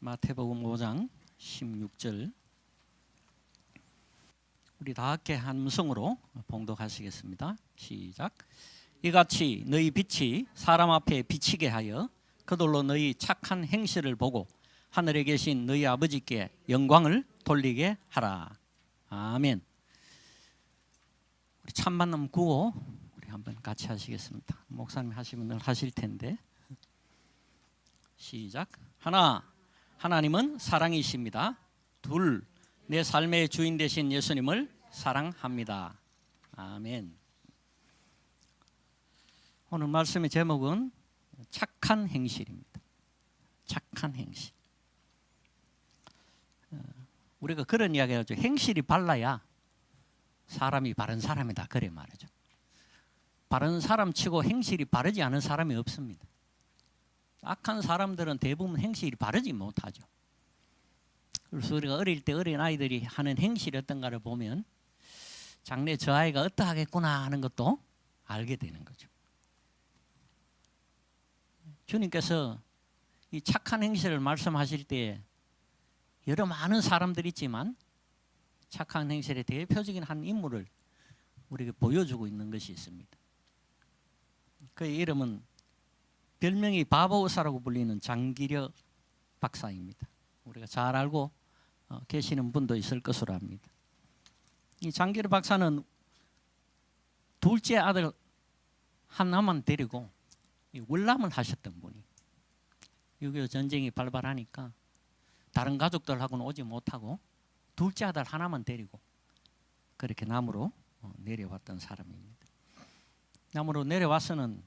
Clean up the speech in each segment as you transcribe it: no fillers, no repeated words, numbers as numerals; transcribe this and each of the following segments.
마태복음 5장 16절 우리 다 함께 함성으로 봉독하시겠습니다. 시작. 이같이 너희 빛이 사람 앞에 비치게 하여 그들로 너희 착한 행실을 보고 하늘에 계신 너희 아버지께 영광을 돌리게 하라. 아멘. 우리 참만남 구호 우리 한번 같이 하시겠습니다. 목사님 하시면 늘 하실 텐데. 시작. 하나, 하나님은 사랑이십니다. 둘, 내 삶의 주인 되신 예수님을 사랑합니다. 아멘. 오늘 말씀의 제목은 착한 행실입니다. 착한 행실. 우리가 그런 이야기 하죠. 행실이 발라야 사람이 바른 사람이다. 그래 말이죠. 바른 사람 치고 행실이 바르지 않은 사람이 없습니다. 악한 사람들은 대부분 행실이 바르지 못하죠. 그래서 우리가 어릴 때 어린 아이들이 하는 행실이 어떤가를 보면 장래 저 아이가 어떠하겠구나 하는 것도 알게 되는 거죠. 주님께서 이 착한 행실을 말씀하실 때 여러 많은 사람들이 있지만 착한 행실의 대표적인 한 인물을 우리에게 보여주고 있는 것이 있습니다. 그의 이름은 별명이 바보의사라고 불리는 장기려 박사입니다. 우리가 잘 알고 계시는 분도 있을 것으로 합니다. 이 장기려 박사는 둘째 아들 하나만 데리고 월남을 하셨던 분이 6.25 전쟁이 발발하니까 다른 가족들하고는 오지 못하고 둘째 아들 하나만 데리고 그렇게 남으로 내려왔던 사람입니다. 남으로 내려와서는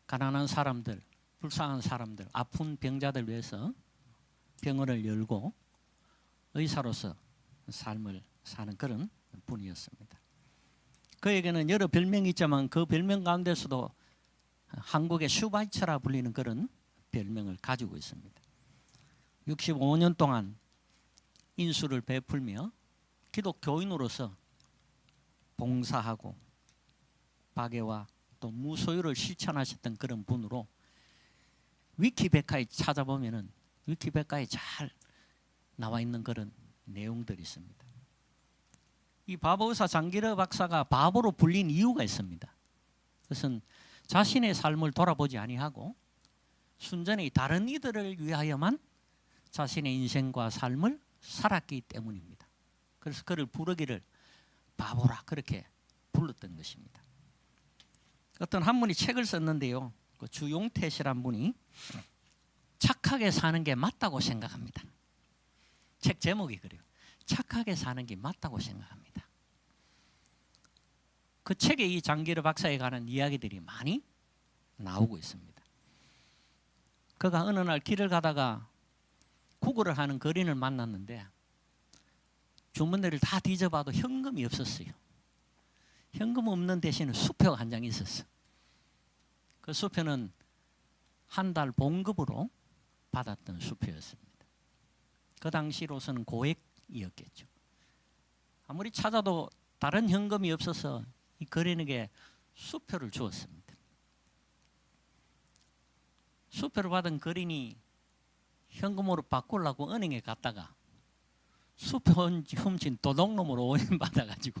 가난한 사람들, 불쌍한 사람들, 아픈 병자들 위해서 병원을 열고 의사로서 삶을 사는 그런 분이었습니다. 그에게는 여러 별명이 있지만 그 별명 가운데서도 한국의 슈바이처라 불리는 그런 별명을 가지고 있습니다. 65년 동안 인수를 베풀며 기독교인으로서 봉사하고 박애와 또 무소유를 실천하셨던 그런 분으로 위키백과에 찾아보면은 위키백과에 잘 나와 있는 그런 내용들이 있습니다. 이 바보의사 장기려 박사가 바보로 불린 이유가 있습니다. 그것은 자신의 삶을 돌아보지 아니하고 순전히 다른 이들을 위하여만 자신의 인생과 삶을 살았기 때문입니다. 그래서 그를 부르기를 바보라 그렇게 불렀던 것입니다. 어떤 한 분이 책을 썼는데요. 그 주용태 씨란 분이 착하게 사는 게 맞다고 생각합니다. 책 제목이 그래요. 착하게 사는 게 맞다고 생각합니다. 그 책에 이 장기려 박사에 관한 이야기들이 많이 나오고 있습니다. 그가 어느 날 길을 가다가 구걸을 하는 거린을 만났는데 주머니를 다 뒤져봐도 현금이 없었어요. 현금 없는 대신에 수표가 한 장 있었어. 그 수표는 한 달 봉급으로 받았던 수표였습니다. 그 당시로서는 고액이었겠죠. 아무리 찾아도 다른 현금이 없어서 이 거린에게 수표를 주었습니다. 수표를 받은 거린이 현금으로 바꾸려고 은행에 갔다가 수표 훔친 도둑놈으로 오인받아가지고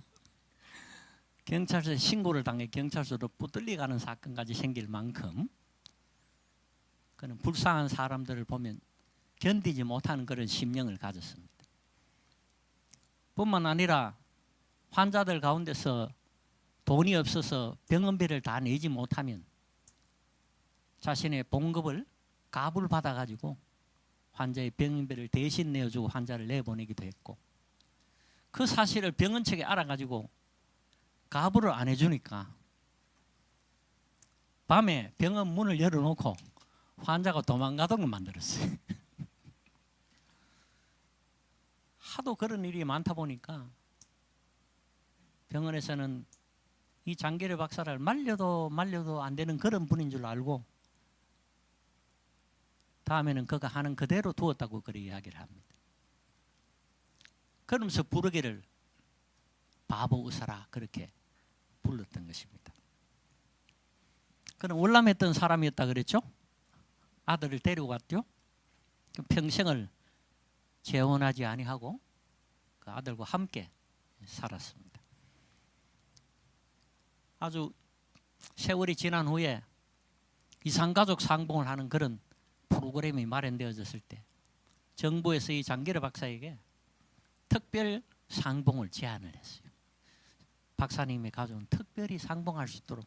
경찰서에 신고를 당해 경찰서로 붙들려가는 사건까지 생길 만큼 그는 불쌍한 사람들을 보면 견디지 못하는 그런 심령을 가졌습니다. 뿐만 아니라 환자들 가운데서 돈이 없어서 병원비를 다 내지 못하면 자신의 봉급을 갑을 받아가지고 환자의 병원비를 대신 내어주고 환자를 내보내기도 했고 그 사실을 병원 측에 알아가지고 가부를 안 해주니까 밤에 병원 문을 열어놓고 환자가 도망가도록 만들었어요. 하도 그런 일이 많다 보니까 병원에서는 이 장기려 박사를 말려도 안 되는 그런 분인 줄 알고 다음에는 그가 하는 그대로 두었다고 그렇게 이야기를 합니다. 그러면서 부르기를 바보의사라 그렇게 불렀던 것입니다. 그는 월남했던 사람이었다 그랬죠? 아들을 데리고 갔죠. 평생을 재혼하지 아니하고 그 아들과 함께 살았습니다. 아주 세월이 지난 후에 이산가족 상봉을 하는 그런 프로그램이 마련되어졌을 때 정부에서 이 장기려 박사에게 특별 상봉을 제안을 했어요. 박사님의 가족은 특별히 상봉할 수 있도록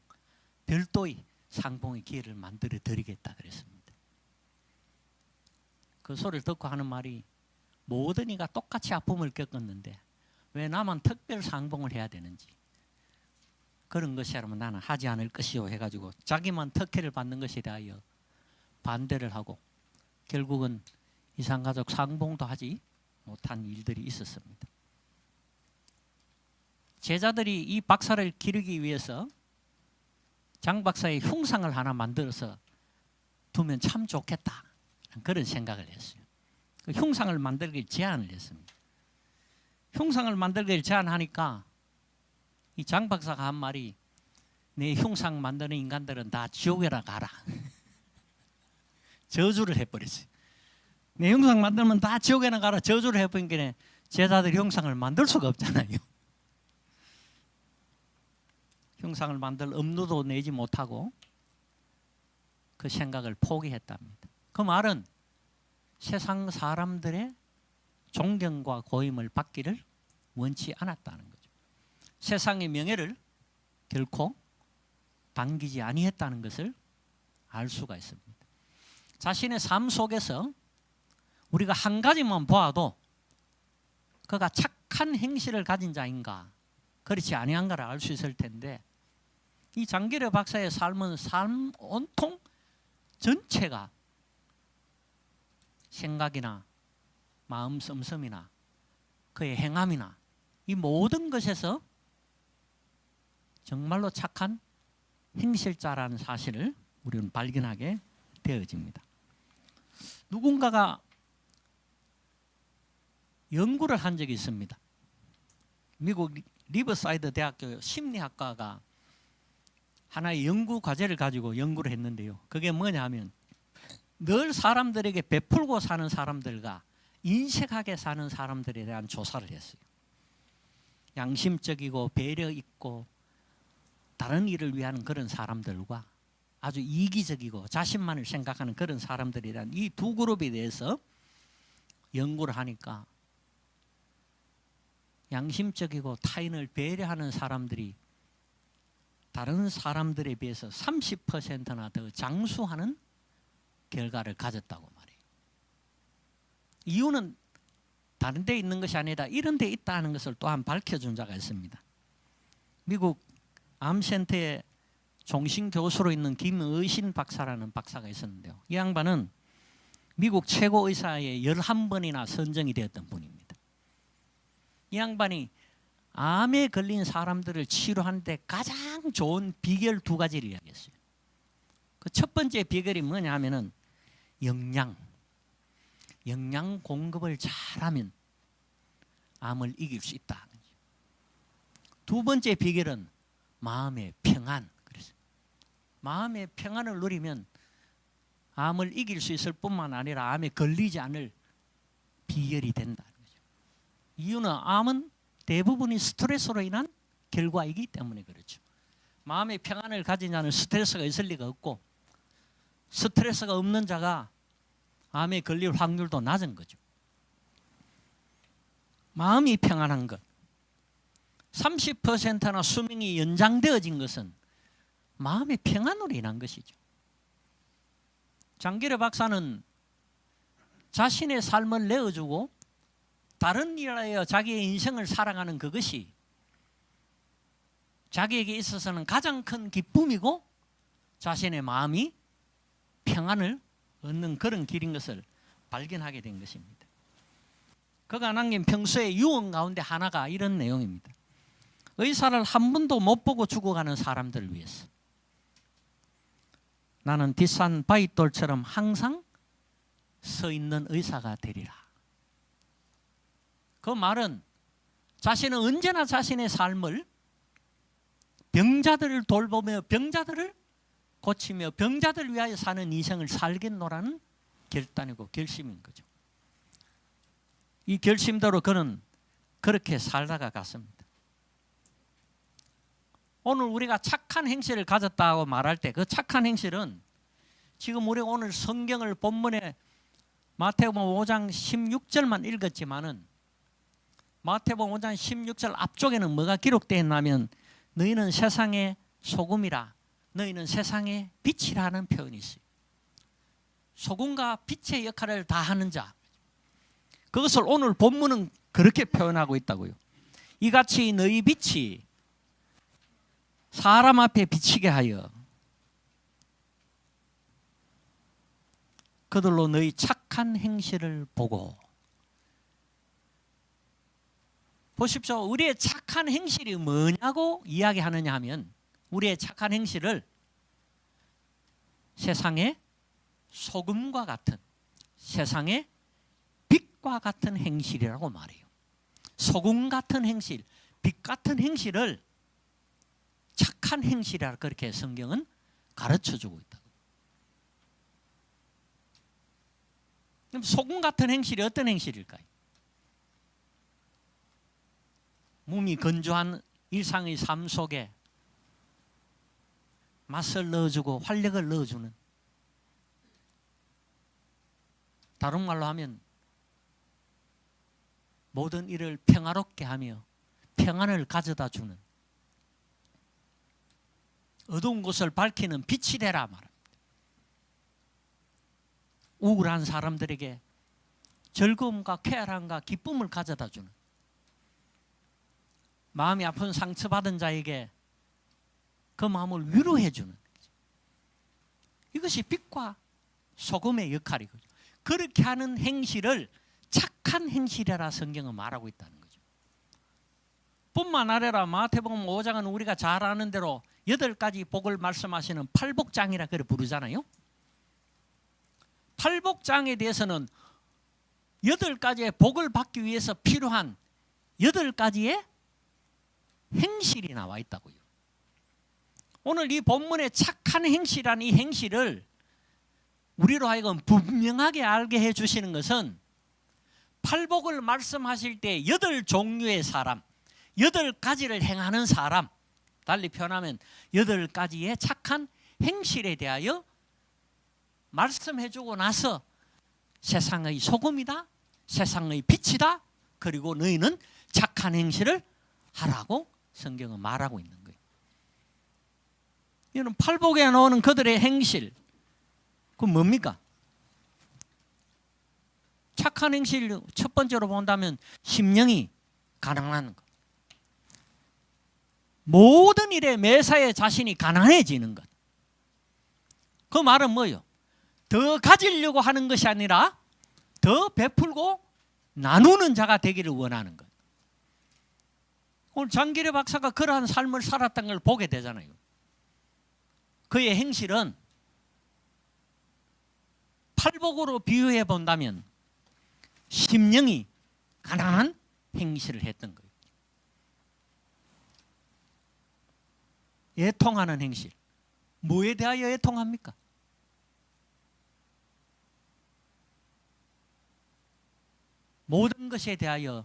별도의 상봉의 기회를 만들어 드리겠다 그랬습니다. 그 소리를 듣고 하는 말이 모든 이가 똑같이 아픔을 겪었는데 왜 나만 특별 상봉을 해야 되는지, 그런 것이라면 나는 하지 않을 것이요 해가지고 자기만 특혜를 받는 것에 대하여 반대를 하고 결국은 이산가족 상봉도 하지 못한 일들이 있었습니다. 제자들이 이 박사를 기르기 위해서 장 박사의 흉상을 하나 만들어서 두면 참 좋겠다 그런 생각을 했어요. 그 흉상을 만들기를 제안을 했습니다. 흉상을 만들기를 제안하니까 이 장 박사가 한 말이 내 흉상 만드는 인간들은 다 지옥에나 가라. 저주를 해버렸어요. 내 흉상 만들면 다 지옥에나 가라 저주를 해버리니까 제자들이 흉상을 만들 수가 없잖아요. 흉상을 만들 엄두도 내지 못하고 그 생각을 포기했답니다. 그 말은 세상 사람들의 존경과 고임을 받기를 원치 않았다는 거죠. 세상의 명예를 결코 당기지 아니했다는 것을 알 수가 있습니다. 자신의 삶 속에서 우리가 한 가지만 보아도 그가 착한 행실을 가진 자인가 그렇지 아니한가를 알 수 있을 텐데 이 장기려 박사의 삶은 삶 온통 전체가 생각이나 마음 씀씀이나 그의 행함이나 이 모든 것에서 정말로 착한 행실자라는 사실을 우리는 발견하게 되어집니다. 누군가가 연구를 한 적이 있습니다. 미국 리버사이드 대학교 심리학과가 하나의 연구 과제를 가지고 연구를 했는데요. 그게 뭐냐 하면 늘 사람들에게 베풀고 사는 사람들과 인색하게 사는 사람들에 대한 조사를 했어요. 양심적이고 배려 있고 다른 일을 위한 그런 사람들과 아주 이기적이고 자신만을 생각하는 그런 사람들에 대한 이 두 그룹에 대해서 연구를 하니까 양심적이고 타인을 배려하는 사람들이 다른 사람들에 비해서 30%나 더 장수하는 결과를 가졌다고 말해요. 이유는 다른 데 있는 것이 아니라 이런 데 있다는 것을 또한 밝혀준 자가 있습니다. 미국 암센터의 종신 교수로 있는 김의신 박사라는 박사가 있었는데요. 이 양반은 미국 최고 의사에 11번이나 선정이 되었던 분입니다. 이 양반이 암에 걸린 사람들을 치료하는데 가장 좋은 비결 두 가지를 이야기했어요. 그 첫 번째 비결이 뭐냐 하면은 영양 공급을 잘하면 암을 이길 수 있다. 두 번째 비결은 마음의 평안. 그래서 마음의 평안을 누리면 암을 이길 수 있을 뿐만 아니라 암에 걸리지 않을 비결이 된다는 거죠. 이유는 암은 대부분이 스트레스로 인한 결과이기 때문에 그렇죠. 마음의 평안을 가진 자는 스트레스가 있을 리가 없고 스트레스가 없는 자가 암에 걸릴 확률도 낮은 거죠. 마음이 평안한 것, 30%나 수명이 연장되어진 것은 마음의 평안으로 인한 것이죠. 장기려 박사는 자신의 삶을 내어주고 다른 일을 하여 자기의 인생을 살아가는 그것이 자기에게 있어서는 가장 큰 기쁨이고 자신의 마음이 평안을 얻는 그런 길인 것을 발견하게 된 것입니다. 그가 남긴 평소의 유언 가운데 하나가 이런 내용입니다. 의사를 한 번도 못 보고 죽어가는 사람들을 위해서 나는 뒷산 바위돌처럼 항상 서 있는 의사가 되리라. 그 말은 자신은 언제나 자신의 삶을 병자들을 돌보며 병자들을 고치며 병자들 위하여 사는 인생을 살겠노라는 결단이고 결심인 거죠. 이 결심대로 그는 그렇게 살다가 갔습니다. 오늘 우리가 착한 행실을 가졌다고 말할 때 그 착한 행실은 지금 우리가 오늘 성경을 본문에 마태복음 5장 16절만 읽었지만은 마태복음 5장 16절 앞쪽에는 뭐가 기록되어 있냐면 너희는 세상의 소금이라 너희는 세상의 빛이라는 표현이 있어요. 소금과 빛의 역할을 다 하는 자. 그것을 오늘 본문은 그렇게 표현하고 있다고요. 이같이 너희 빛이 사람 앞에 비치게 하여 그들로 너희 착한 행실을 보고. 보십시오. 우리의 착한 행실이 뭐냐고 이야기하느냐 하면 우리의 착한 행실을 세상의 소금과 같은 세상의 빛과 같은 행실이라고 말해요. 소금 같은 행실, 빛 같은 행실을 착한 행실이라 그렇게 성경은 가르쳐주고 있다. 그럼 소금 같은 행실이 어떤 행실일까요? 몸이 건조한 일상의 삶 속에 맛을 넣어주고 활력을 넣어주는, 다른 말로 하면 모든 일을 평화롭게 하며 평안을 가져다 주는, 어두운 곳을 밝히는 빛이 되라 말합니다. 우울한 사람들에게 즐거움과 쾌활함과 기쁨을 가져다 주는, 마음이 아픈 상처받은 자에게 그 마음을 위로해 주는, 이것이 빛과 소금의 역할이거든요. 그렇게 하는 행실을 착한 행실이라 성경은 말하고 있다는 거죠. 뿐만 아니라 마태복음 5장은 우리가 잘 아는 대로 8가지 복을 말씀하시는 팔복장이라 그래 부르잖아요. 팔복장에 대해서는 8가지의 복을 받기 위해서 필요한 8가지의 행실이 나와 있다고요. 오늘 이 본문의 착한 행실이라는 이 행실을 우리로 하여금 분명하게 알게 해주시는 것은 팔복을 말씀하실 때 8종류의 사람, 8가지를 행하는 사람, 달리 표현하면 8가지의 착한 행실에 대하여 말씀해주고 나서 세상의 소금이다, 세상의 빛이다, 그리고 너희는 착한 행실을 하라고 성경은 말하고 있는 거예요. 이는 팔복에 나오는 그들의 행실, 그건 뭡니까? 착한 행실 첫 번째로 본다면 심령이 가난한 것. 모든 일에 매사에 자신이 가난해지는 것. 그 말은 뭐예요? 더 가지려고 하는 것이 아니라 더 베풀고 나누는 자가 되기를 원하는 것. 오늘 장기래 박사가 그러한 삶을 살았다는 걸 보게 되잖아요. 그의 행실은 팔복으로 비유해 본다면 심령이 가난한 행실을 했던 거예요. 애통하는 행실. 뭐에 대하여 애통합니까? 모든 것에 대하여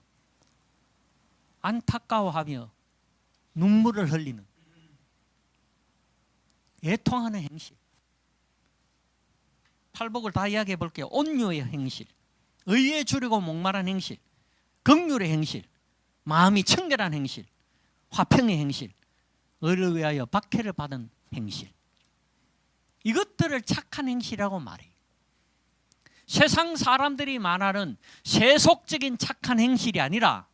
안타까워하며 눈물을 흘리는 애통하는 행실. 팔복을 다 이야기해 볼게요. 온유의 행실, 의에 주려고 목마른 행실, 긍휼의 행실, 마음이 청결한 행실, 화평의 행실, 의를 위하여 박해를 받은 행실. 이것들을 착한 행실이라고 말해요. 세상 사람들이 말하는 세속적인 착한 행실이 아니라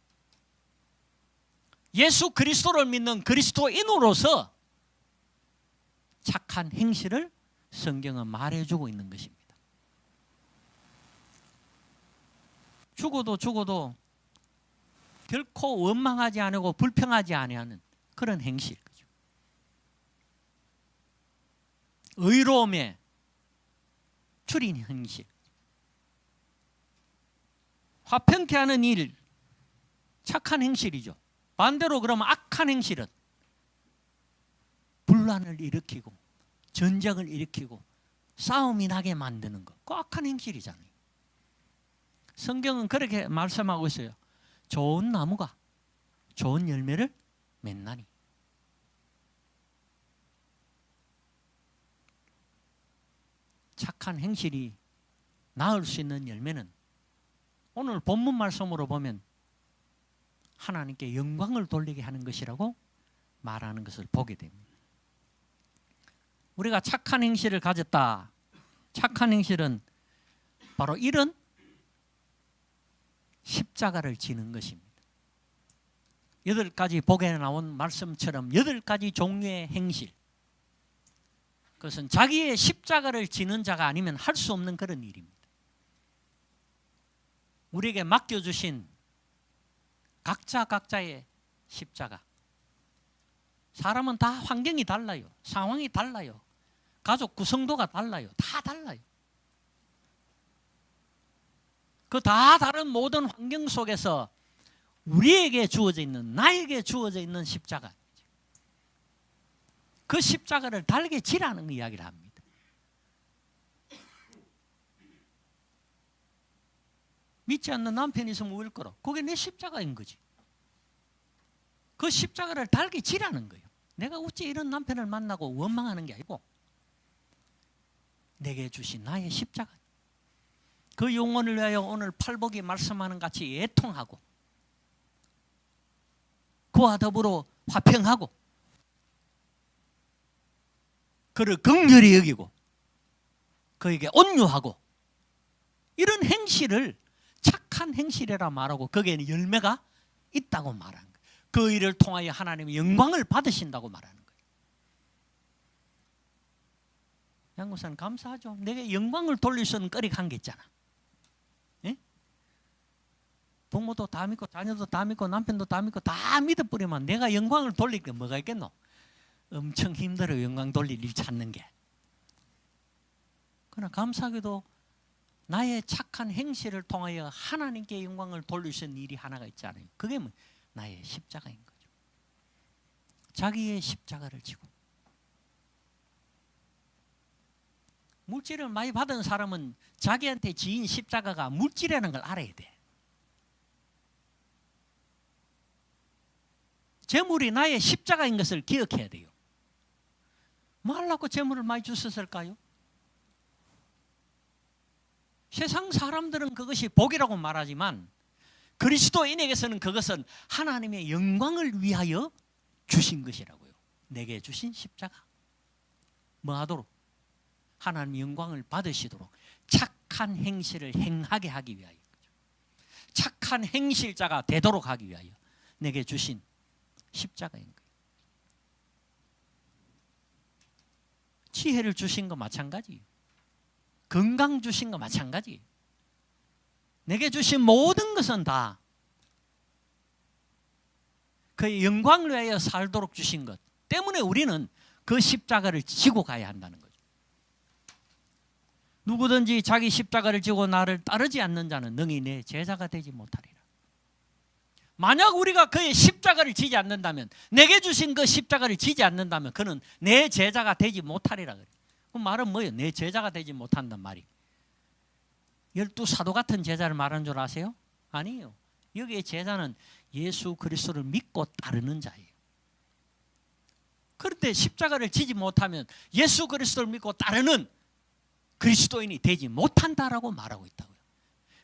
예수 그리스도를 믿는 그리스도인으로서 착한 행실을 성경은 말해주고 있는 것입니다. 죽어도 결코 원망하지 않고 불평하지 아니하는 그런 행실. 의로움에 줄인 행실. 화평케 하는 일, 착한 행실이죠. 반대로 그러면 악한 행실은 분란을 일으키고 전쟁을 일으키고 싸움이 나게 만드는 거, 그 악한 행실이잖아요. 성경은 그렇게 말씀하고 있어요. 좋은 나무가 좋은 열매를 맺나니. 착한 행실이 낳을 수 있는 열매는 오늘 본문 말씀으로 보면 하나님께 영광을 돌리게 하는 것이라고 말하는 것을 보게 됩니다. 우리가 착한 행실을 가졌다. 착한 행실은 바로 이런 십자가를 지는 것입니다. 8가지 복에 나온 말씀처럼 8가지 종류의 행실. 그것은 자기의 십자가를 지는 자가 아니면 할 수 없는 그런 일입니다. 우리에게 맡겨주신 각자의 십자가. 사람은 다 환경이 달라요. 상황이 달라요. 가족 구성도가 달라요. 다 달라요. 그 다 다른 모든 환경 속에서 우리에게 주어져 있는, 나에게 주어져 있는 십자가, 그 십자가를 달게 지라는 이야기를 합니다. 믿지 않는 남편이 있으면 울 거라. 그게 내 십자가인 거지. 그 십자가를 달게 지라는 거예요. 내가 어찌 이런 남편을 만나고 원망하는 게 아니고 내게 주신 나의 십자가, 그 영혼을 위하여 오늘 팔복이 말씀하는 같이 애통하고 그와 더불어 화평하고 그를 긍휼히 여기고 그에게 온유하고 이런 행실을 착한 행실이라 말하고 거기에는 열매가 있다고 말하는 거예요. 그 일을 통하여 하나님의 영광을 받으신다고 말하는 거예요. 양구사는 감사하죠. 내게 영광을 돌릴 수 있는 거리가 한 게 있잖아. 예? 부모도 다 믿고 자녀도 다 믿고 남편도 다 믿고 다 믿어버리면 내가 영광을 돌릴 게 뭐가 있겠노? 엄청 힘들어요. 영광 돌릴 일 찾는 게. 그러나 감사하게도 나의 착한 행실을 통하여 하나님께 영광을 돌릴 수 있는 일이 하나가 있잖아요. 그게 뭐 나의 십자가인 거죠. 자기의 십자가를 지고. 물질을 많이 받은 사람은 자기한테 지인 십자가가 물질이라는 걸 알아야 돼. 재물이 나의 십자가인 것을 기억해야 돼요. 뭐 하려고 재물을 많이 주셨을까요? 세상 사람들은 그것이 복이라고 말하지만 그리스도인에게서는 그것은 하나님의 영광을 위하여 주신 것이라고요. 내게 주신 십자가. 뭐 하도록? 하나님의 영광을 받으시도록 착한 행실을 행하게 하기 위하여, 착한 행실자가 되도록 하기 위하여 내게 주신 십자가인 거예요. 지혜를 주신 거 마찬가지예요. 건강 주신 거 마찬가지예요. 내게 주신 모든 것은 다 그의 영광을 위하여 살도록 주신 것 때문에 우리는 그 십자가를 지고 가야 한다는 거죠. 누구든지 자기 십자가를 지고 나를 따르지 않는 자는 능히 내 제자가 되지 못하리라. 만약 우리가 그의 십자가를 지지 않는다면, 내게 주신 그 십자가를 지지 않는다면 그는 내 제자가 되지 못하리라 그래요. 그 말은 뭐예요? 내 제자가 되지 못한단 말이. 12사도 같은 제자를 말하는 줄 아세요? 아니에요. 여기에 제자는 예수 그리스도를 믿고 따르는 자예요. 그런데 십자가를 지지 못하면 예수 그리스도를 믿고 따르는 그리스도인이 되지 못한다라고 말하고 있다고요.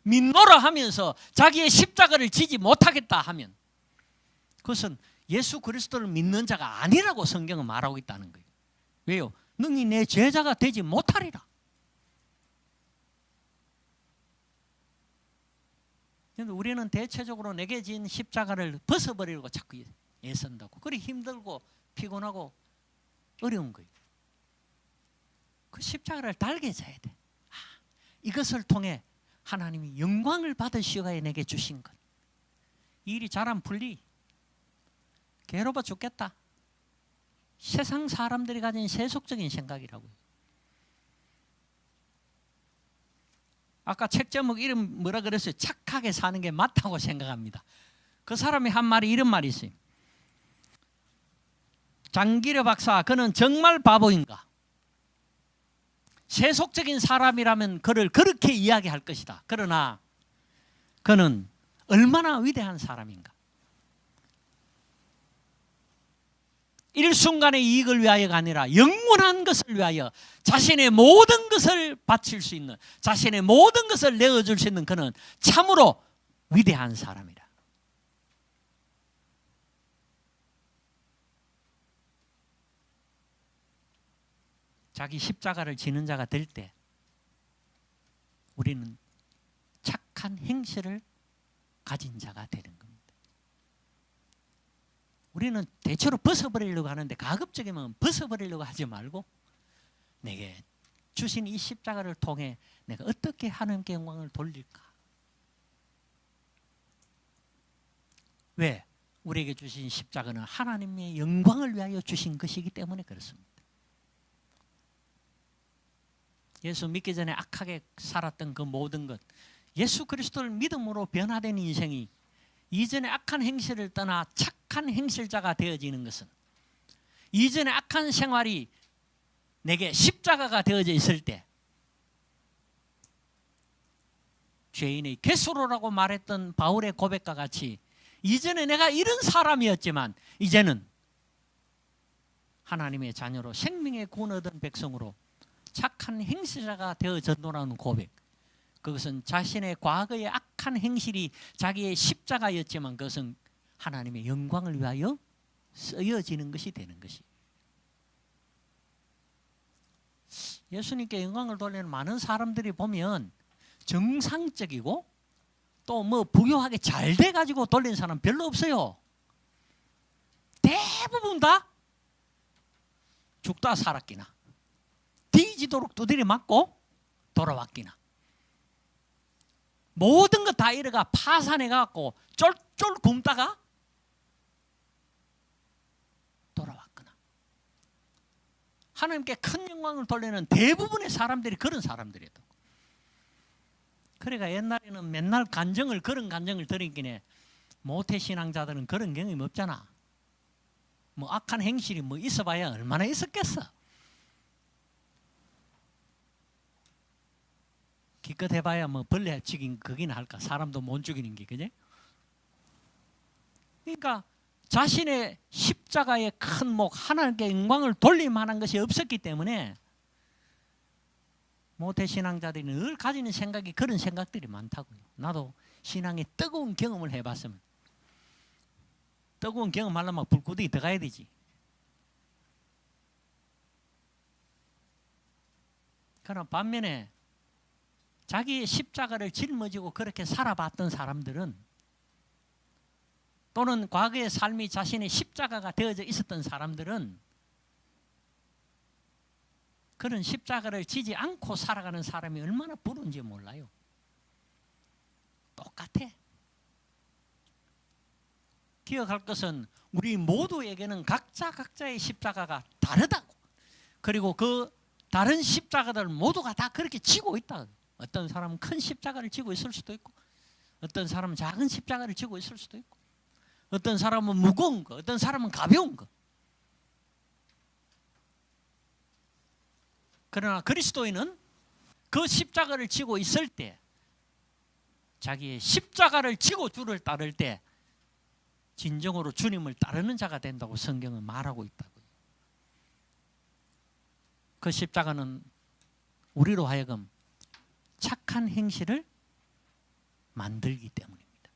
믿노라 하면서 자기의 십자가를 지지 못하겠다 하면 그것은 예수 그리스도를 믿는 자가 아니라고 성경은 말하고 있다는 거예요. 왜요? 능히 내 제자가 되지 못하리라. 그런데 우리는 대체적으로 내게 진 십자가를 벗어버리려고 자꾸 애쓴다고. 그리 힘들고 피곤하고 어려운 거예요. 그 십자가를 달게 져야 돼. 이것을 통해 하나님이 영광을 받으시어 내게 주신 것. 이 일이 잘 안 풀리. 괴로워 죽겠다. 세상 사람들이 가진 세속적인 생각이라고요. 아까 책 제목 이름 뭐라 그랬어요? 착하게 사는 게 맞다고 생각합니다. 그 사람이 한 말이 이런 말이 있어요. 장기려 박사, 그는 정말 바보인가? 세속적인 사람이라면 그를 그렇게 이야기할 것이다. 그러나 그는 얼마나 위대한 사람인가. 일순간의 이익을 위하여가 아니라 영원한 것을 위하여 자신의 모든 것을 바칠 수 있는, 자신의 모든 것을 내어줄 수 있는 그는 참으로 위대한 사람이라. 자기 십자가를 지는 자가 될 때 우리는 착한 행실을 가진 자가 되는 겁니다. 우리는 대체로 벗어버리려고 하는데 가급적이면 벗어버리려고 하지 말고 내게 주신 이 십자가를 통해 내가 어떻게 하나님께 영광을 돌릴까? 왜? 우리에게 주신 십자가는 하나님의 영광을 위하여 주신 것이기 때문에 그렇습니다. 예수 믿기 전에 악하게 살았던 그 모든 것, 예수 그리스도를 믿음으로 변화된 인생이 이전의 악한 행실을 떠나 착한 행실자가 되어지는 것은, 이전의 악한 생활이 내게 십자가가 되어져 있을 때 죄인의 괴수로라고 말했던 바울의 고백과 같이 이전에 내가 이런 사람이었지만 이제는 하나님의 자녀로 생명의 구원 얻은 백성으로 착한 행실자가 되어졌노라는 고백, 그것은 자신의 과거의 악한 행실이 자기의 십자가였지만 그것은 하나님의 영광을 위하여 쓰여지는 것이 되는 것이. 예수님께 영광을 돌리는 많은 사람들이 보면 정상적이고 또 뭐 부유하게 잘 돼가지고 돌린 사람 별로 없어요. 대부분 다 죽다 살았기나 뒤지도록 두드려 맞고 돌아왔기나 모든 것 다 잃어가 파산해갖고 쫄쫄 굶다가 돌아왔거나 하나님께 큰 영광을 돌리는 대부분의 사람들이 그런 사람들이에요. 그러니까 옛날에는 맨날 그런 간증을 들었기에 모태신앙자들은 그런 경험이 없잖아. 뭐 악한 행실이 뭐 있어봐야 얼마나 있었겠어. 기껏 해봐야 뭐 벌레 죽인 거기나 할까. 사람도 못 죽이는 게, 그지? 그러니까 자신의 십자가의 큰 목 하나님께 영광을 돌릴만한 것이 없었기 때문에 모태신앙자들이 늘 가지는 생각이 그런 생각들이 많다고요. 나도 신앙의 뜨거운 경험을 해봤으면, 뜨거운 경험하려면 불구덩이 들어가야 되지. 그러나 반면에 자기의 십자가를 짊어지고 그렇게 살아봤던 사람들은, 또는 과거의 삶이 자신의 십자가가 되어져 있었던 사람들은 그런 십자가를 지지 않고 살아가는 사람이 얼마나 부러운지 몰라요. 똑같아. 기억할 것은 우리 모두에게는 각자의 십자가가 다르다고. 그리고 그 다른 십자가들 모두가 다 그렇게 지고 있다. 어떤 사람은 큰 십자가를 지고 있을 수도 있고, 어떤 사람은 작은 십자가를 지고 있을 수도 있고, 어떤 사람은 무거운 거, 어떤 사람은 가벼운 거. 그러나 그리스도인은 그 십자가를 지고 있을 때, 자기의 십자가를 지고 주를 따를 때 진정으로 주님을 따르는 자가 된다고 성경은 말하고 있다고요. 그 십자가는 우리로 하여금 착한 행실을 만들기 때문입니다.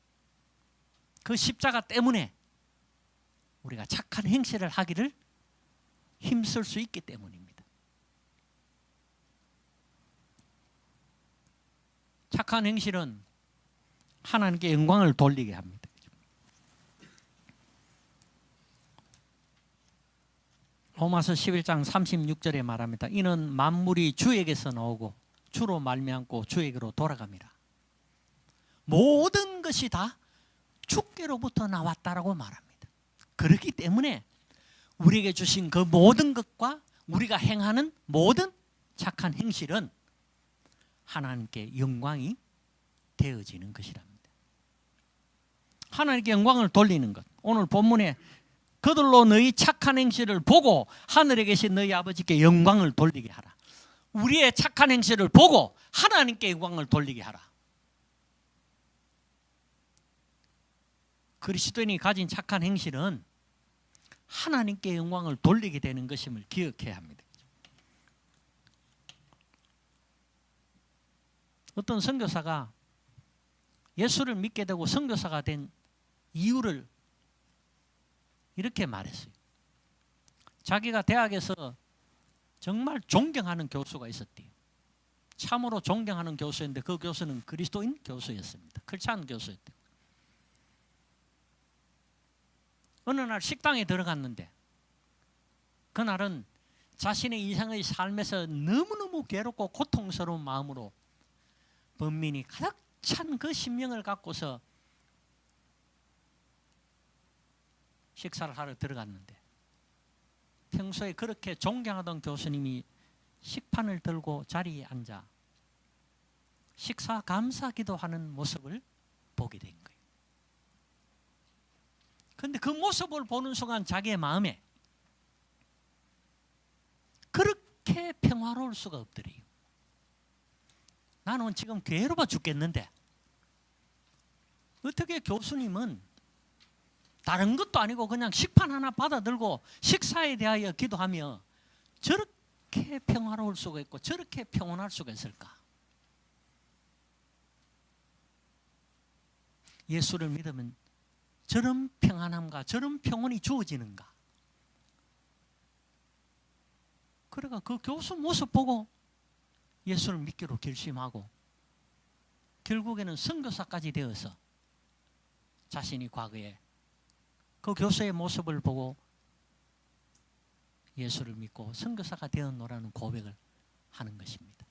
그 십자가 때문에 우리가 착한 행실을 하기를 힘쓸 수 있기 때문입니다. 착한 행실은 하나님께 영광을 돌리게 합니다. 로마서 11장 36절에 말합니다. 이는 만물이 주에게서 나오고 주로 말미암고 주에게로 돌아갑니다. 모든 것이 다 주께로부터 나왔다라고 말합니다. 그렇기 때문에 우리에게 주신 그 모든 것과 우리가 행하는 모든 착한 행실은 하나님께 영광이 되어지는 것이랍니다. 하나님께 영광을 돌리는 것. 오늘 본문에 그들로 너희 착한 행실을 보고 하늘에 계신 너희 아버지께 영광을 돌리게 하라. 우리의 착한 행실을 보고 하나님께 영광을 돌리게 하라. 그리스도인이 가진 착한 행실은 하나님께 영광을 돌리게 되는 것임을 기억해야 합니다. 어떤 선교사가 예수를 믿게 되고 선교사가 된 이유를 이렇게 말했어요. 자기가 대학에서 정말 존경하는 교수가 있었대요. 참으로 존경하는 교수였는데 그 교수는 그리스도인 교수였습니다. 크리스찬 교수였대요. 어느 날 식당에 들어갔는데 그날은 자신의 인생의 삶에서 너무너무 괴롭고 고통스러운 마음으로 번민이 가득 찬 그 심령을 갖고서 식사를 하러 들어갔는데 평소에 그렇게 존경하던 교수님이 식판을 들고 자리에 앉아 식사 감사 기도하는 모습을 보게 된 거예요. 그런데 그 모습을 보는 순간 자기의 마음에 그렇게 평화로울 수가 없더래요. 나는 지금 괴로워 죽겠는데 어떻게 교수님은 다른 것도 아니고 그냥 식판 하나 받아들고 식사에 대하여 기도하며 저렇게 평화로울 수가 있고 저렇게 평온할 수가 있을까? 예수를 믿으면 저런 평안함과 저런 평온이 주어지는가? 그러니까 그 교수 모습 보고 예수를 믿기로 결심하고 결국에는 선교사까지 되어서 자신이 과거에 그 교수의 모습을 보고 예수를 믿고 선교사가 되었노라는 고백을 하는 것입니다.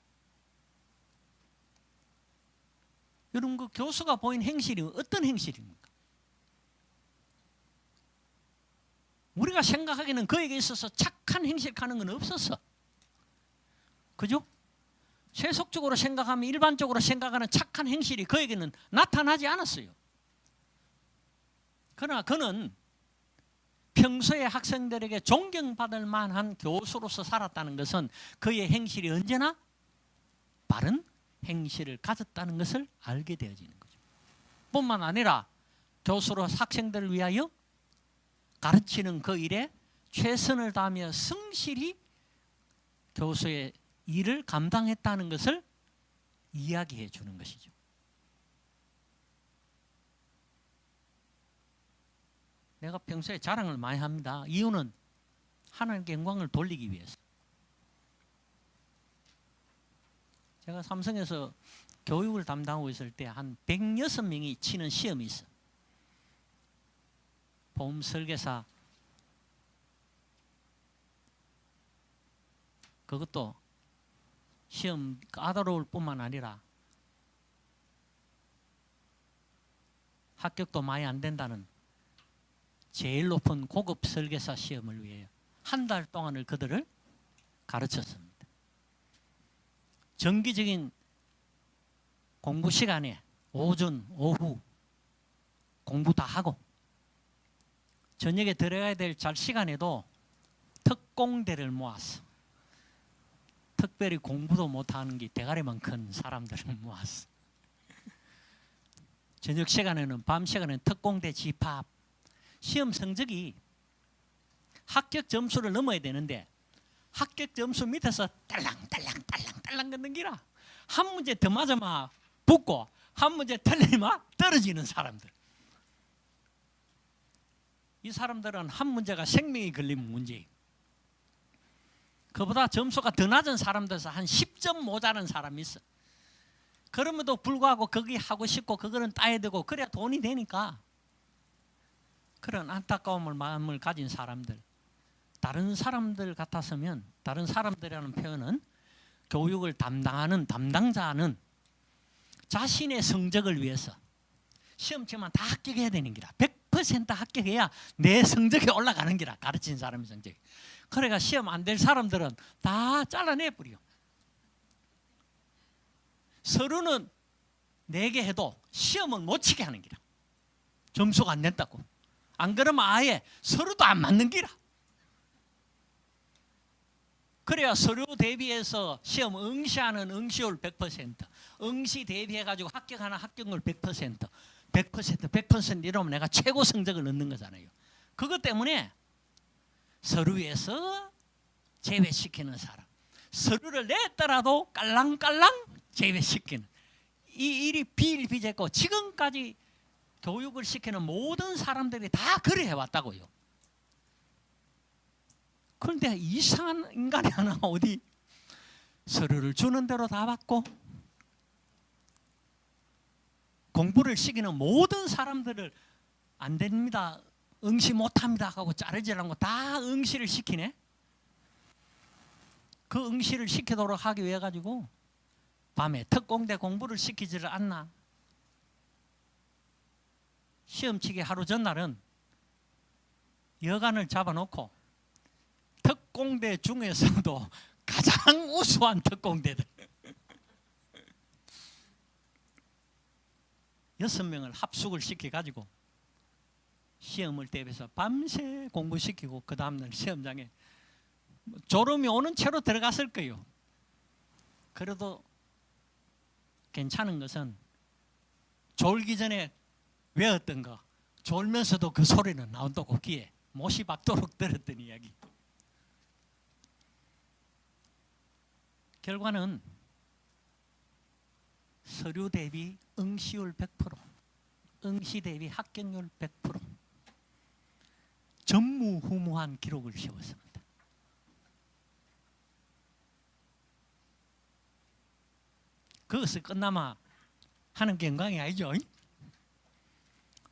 여러분, 그 교수가 보인 행실이 어떤 행실입니까? 우리가 생각하기에는 그에게 있어서 착한 행실하는 건 없었어. 그죠? 세속적으로 생각하면 일반적으로 생각하는 착한 행실이 그에게는 나타나지 않았어요. 그러나 그는 평소에 학생들에게 존경받을 만한 교수로서 살았다는 것은 그의 행실이 언제나 바른 행실을 가졌다는 것을 알게 되어지는 거죠. 뿐만 아니라 교수로 학생들을 위하여 가르치는 그 일에 최선을 다하며 성실히 교수의 일을 감당했다는 것을 이야기해 주는 것이죠. 내가 평소에 자랑을 많이 합니다. 이유는 하나님께 영광을 돌리기 위해서. 제가 삼성에서 교육을 담당하고 있을 때 한 106명이 치는 시험이 있어. 보험 설계사, 그것도 시험 까다로울 뿐만 아니라 합격도 많이 안 된다는 제일 높은 고급 설계사 시험을 위해 한 달 동안을 그들을 가르쳤습니다. 정기적인 공부 시간에 오전, 오후 공부 다 하고 저녁에 들어가야 될 잘 시간에도 특공대를 모았어. 특별히 공부도 못하는 게 대가리만 큰 사람들을 모았어. 저녁 시간에는 밤 시간에는 특공대 집합. 시험 성적이 합격 점수를 넘어야 되는데 합격 점수 밑에서 딸랑딸랑 걷는 기라. 한 문제 더 맞으면 붙고 한 문제 틀리면 떨어지는 사람들. 이 사람들은 한 문제가 생명이 걸리는 문제예요. 그보다 점수가 더 낮은 사람들에서 한 10점 모자란 사람이 있어. 그럼에도 불구하고 거기 하고 싶고 그거는 따야 되고 그래야 돈이 되니까 그런 안타까움을 마음을 가진 사람들, 다른 사람들 같았으면, 다른 사람들이라는 표현은 교육을 담당하는 담당자는 자신의 성적을 위해서 시험 치면 다 합격해야 되는 기라. 100% 합격해야 내 성적이 올라가는 기라. 가르친 사람의 성적이. 그러니까 시험 안 될 사람들은 다 잘라내 버려. 서류는 4개 해도 시험은 못 치게 하는 기라. 점수가 안 냈다고. 안 그러면 아예 서류도 안 맞는 기라. 그래야 서류 대비해서 시험 응시하는 응시율 100%, 응시 대비해가지고 합격하는 합격률 100%, 100% 이러면 내가 최고 성적을 얻는 거잖아요. 그것 때문에 서류에서 제외시키는 사람, 서류를 냈더라도 깔랑깔랑 제외시키는 이 일이 비일비재고 지금까지 교육을 시키는 모든 사람들이 다 그래 해왔다고요. 그런데 이상한 인간이 하나 어디 서류를 주는 대로 다 받고 공부를 시키는 모든 사람들을 안 됩니다, 응시 못합니다 하고 자르지 않고 다 응시를 시키네. 그 응시를 시키도록 하기 위해 가지고 밤에 특공대 공부를 시키지를 않나. 시험치기 하루 전날은 여간을 잡아놓고 특공대 중에서도 가장 우수한 특공대들 6명을 합숙을 시켜가지고 시험을 대비해서 밤새 공부시키고 그 다음날 시험장에 졸음이 오는 채로 들어갔을 거예요. 그래도 괜찮은 것은 졸기 전에 외웠던 거 졸면서도 그 소리는 나온다고 귀에 못이 박도록 들었던 이야기. 결과는 서류 대비 응시율 100%, 응시 대비 합격률 100%, 전무후무한 기록을 세웠습니다. 그것을 끝나마 하는 게 영광이 아니죠.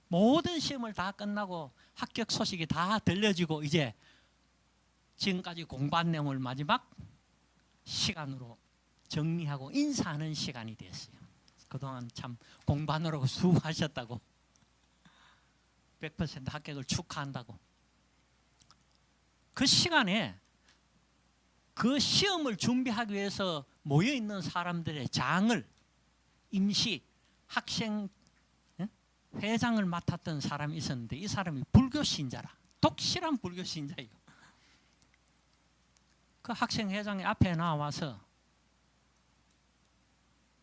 모든 시험을 다 끝나고 합격 소식이 다 들려지고 이제 지금까지 공부한 내용을 마지막 시간으로 정리하고 인사하는 시간이 됐어요. 그동안 참 공부하느라고 수고하셨다고 100% 합격을 축하한다고. 그 시간에 그 시험을 준비하기 위해서 모여있는 사람들의 장을 임시 학생 회장을 맡았던 사람이 있었는데 이 사람이 불교 신자라, 독실한 불교 신자예요. 그 학생 회장이 앞에 나와서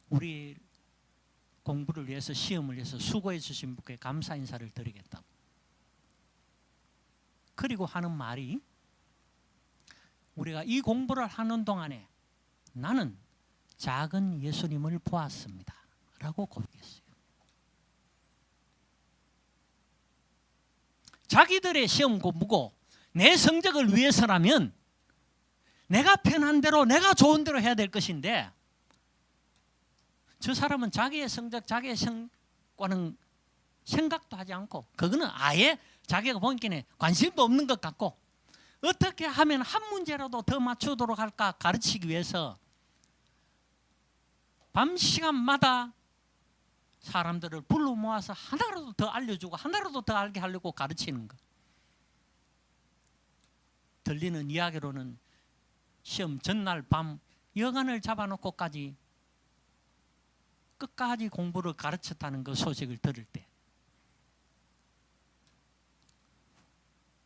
우리 공부를 위해서 시험을 위해서 수고해 주신 분께 감사 인사를 드리겠다고. 그리고 하는 말이 우리가 이 공부를 하는 동안에 나는 작은 예수님을 보았습니다 라고 고백했어요. 자기들의 시험 공부고 내 성적을 위해서라면 내가 편한 대로 내가 좋은 대로 해야 될 것인데 저 사람은 자기의 성적, 자기의 성과는 생각도 하지 않고 그거는 아예 자기가 보기에는 관심도 없는 것 같고 어떻게 하면 한 문제라도 더 맞추도록 할까 가르치기 위해서 밤 시간마다 사람들을 불러 모아서 하나라도 더 알려주고 하나라도 더 알게 하려고 가르치는 것. 들리는 이야기로는 시험 전날 밤 여간을 잡아놓고까지 끝까지 공부를 가르쳤다는 그 소식을 들을 때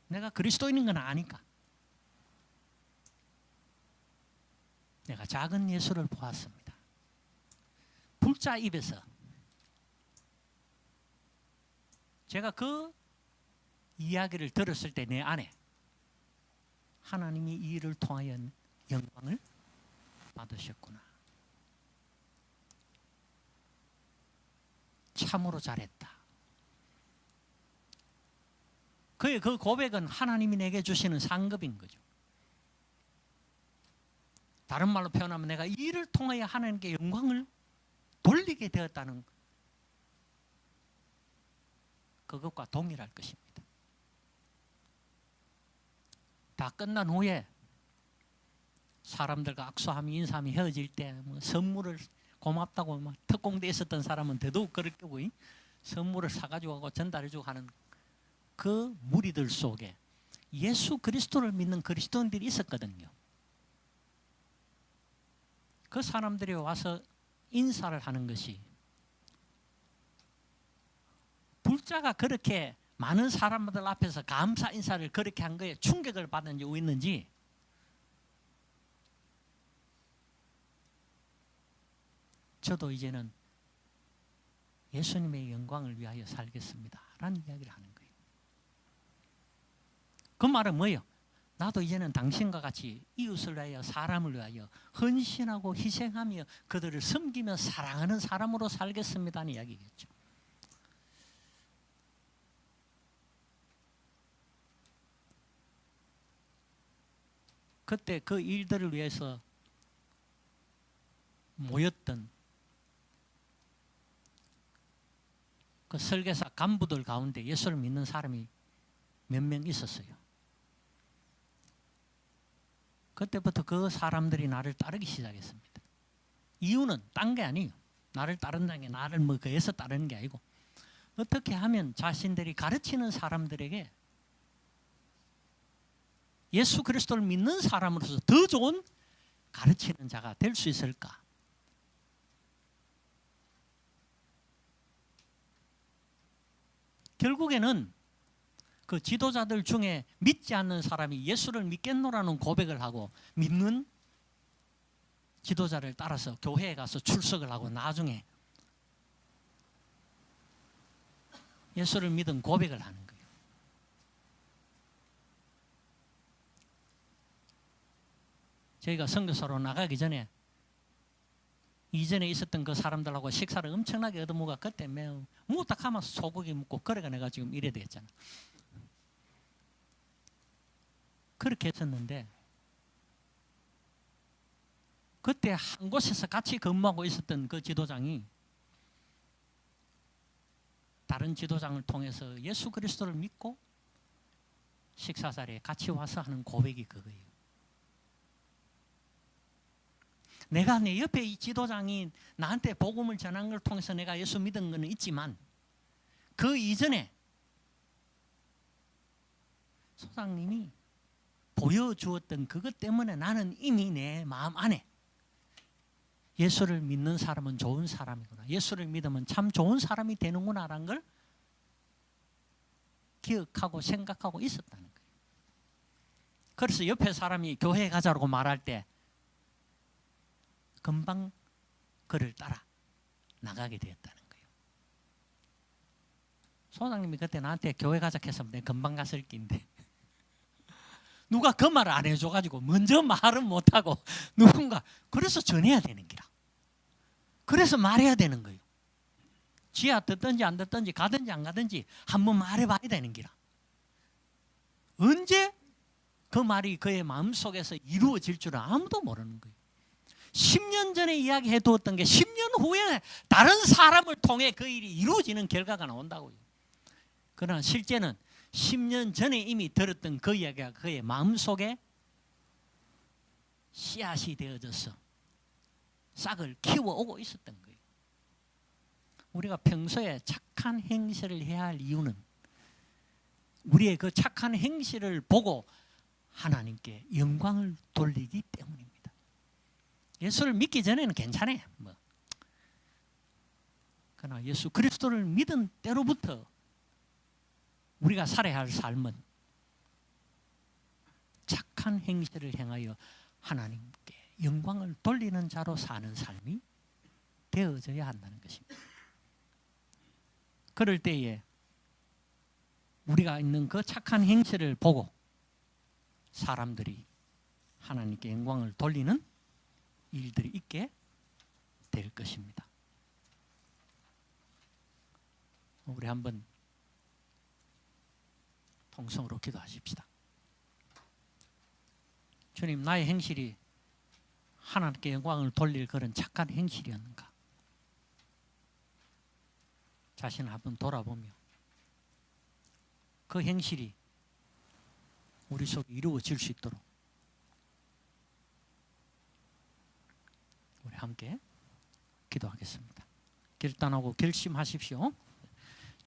내가 그리스도인인 건 아니까 내가 작은 예수를 보았습니다. 불자 입에서 제가 그 이야기를 들었을 때 내 안에 하나님이 이 일을 통하여 영광을 받으셨구나. 참으로 잘했다. 그의 그 고백은 하나님이 내게 주시는 상급인 거죠. 다른 말로 표현하면 내가 이 일을 통하여 하나님께 영광을 돌리게 되었다는 그것과 동일할 것입니다. 다 끝난 후에 사람들과 악수하며 인사하며 헤어질 때 뭐 선물을 고맙다고 막 특공대에 있었던 사람은 더더욱 그럴 거고 선물을 사가지고 가고 전달해주고 하는 그 무리들 속에 예수 그리스도를 믿는 그리스도인들이 있었거든요. 그 사람들이 와서 인사를 하는 것이 불자가 그렇게 많은 사람들 앞에서 감사 인사를 그렇게 한 거에 충격을 받은지 있는지 저도 이제는 예수님의 영광을 위하여 살겠습니다 라는 이야기를 하는 거예요. 그 말은 뭐예요? 나도 이제는 당신과 같이 이웃을 위하여 사람을 위하여 헌신하고 희생하며 그들을 섬기며 사랑하는 사람으로 살겠습니다 하는 이야기겠죠. 그때 그 일들을 위해서 모였던 그 설계사 간부들 가운데 예수를 믿는 사람이 몇 명 있었어요. 그때부터 그 사람들이 나를 따르기 시작했습니다. 이유는 딴 게 아니에요. 나를 따른다는 게 나를 뭐 그에서 따르는 게 아니고 어떻게 하면 자신들이 가르치는 사람들에게 예수 그리스도를 믿는 사람으로서 더 좋은 가르치는 자가 될 수 있을까? 결국에는 그 지도자들 중에 믿지 않는 사람이 예수를 믿겠노라는 고백을 하고 믿는 지도자를 따라서 교회에 가서 출석을 하고 나중에 예수를 믿은 고백을 하는 거예요. 저희가 선교사로 나가기 전에 이전에 있었던 그 사람들하고 식사를 엄청나게 얻어먹어. 그때 매우 딱 하면 소고기 먹고 그래가 내가 지금 이래 됐잖아. 그렇게 했었는데 그때 한 곳에서 같이 근무하고 있었던 그 지도장이 다른 지도장을 통해서 예수 그리스도를 믿고 식사 자리에 같이 와서 하는 고백이 그거예요. 내가 내 옆에 이 지도장이 나한테 복음을 전한 걸 통해서 내가 예수 믿은 건 있지만 그 이전에 소장님이 보여주었던 그것 때문에 나는 이미 내 마음 안에 예수를 믿는 사람은 좋은 사람이구나, 예수를 믿으면 참 좋은 사람이 되는구나 라는 걸 기억하고 생각하고 있었다는 거예요. 그래서 옆에 사람이 교회에 가자고 말할 때 금방 그를 따라 나가게 되었다는 거예요. 소장님이 그때 나한테 교회 가자 했으면 내가 금방 갔을 낀데 누가 그 말을 안 해줘가지고 먼저 말은 못하고 누군가 그래서 전해야 되는 기라. 그래서 말해야 되는 거예요. 지야 듣든지 안 듣든지 가든지 안 가든지 한번 말해봐야 되는 기라. 언제 그 말이 그의 마음속에서 이루어질 줄은 아무도 모르는 거예요. 10년 전에 이야기해 두었던 게 10년 후에 다른 사람을 통해 그 일이 이루어지는 결과가 나온다고요. 그러나 실제는 10년 전에 이미 들었던 그 이야기가 그의 마음속에 씨앗이 되어져서 싹을 키워오고 있었던 거예요. 우리가 평소에 착한 행실을 해야 할 이유는 우리의 그 착한 행실을 보고 하나님께 영광을 돌리기 때문입니다. 예수를 믿기 전에는 괜찮아요. 그러나 예수 그리스도를 믿은 때로부터 우리가 살아야 할 삶은 착한 행실을 행하여 하나님께 영광을 돌리는 자로 사는 삶이 되어져야 한다는 것입니다. 그럴 때에 우리가 있는 그 착한 행실을 보고 사람들이 하나님께 영광을 돌리는 일들이 있게 될 것입니다. 우리 한번 통성으로 기도하십시다. 주님, 나의 행실이 하나님께 영광을 돌릴 그런 착한 행실이었는가? 자신을 한번 돌아보며 그 행실이 우리 속에 이루어질 수 있도록 우리 함께 기도하겠습니다. 결단하고 결심하십시오.